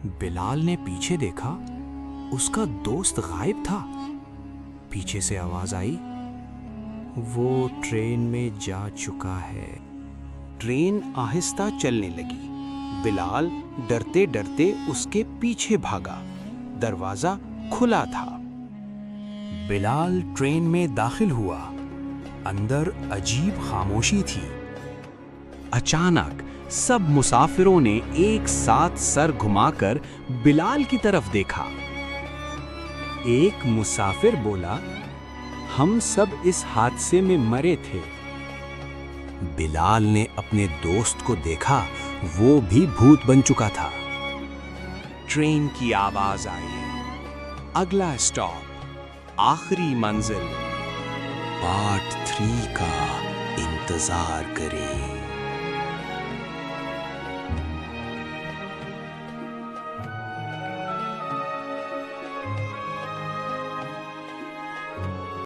बिलाल ने पीछे देखा, उसका दोस्त गायब था। पीछे से आवाज आई, वो ट्रेन में जा चुका है। ट्रेन आहिस्ता चलने लगी। बिलाल डरते डरते उसके पीछे भागा। दरवाजा खुला था। बिलाल ट्रेन में दाखिल हुआ। अंदर अजीब खामोशी थी। अचानक सब मुसाफिरों ने एक साथ सर घुमाकर बिलाल की तरफ देखा। एक मुसाफिर बोला, हम सब इस हादसे में मरे थे। बिलाल ने अपने दोस्त को देखा, वो भी भूत बन चुका था। ट्रेन की आवाज आई, अगला स्टॉप, आखिरी मंजिल, पार्ट 3 का इंतजार करें।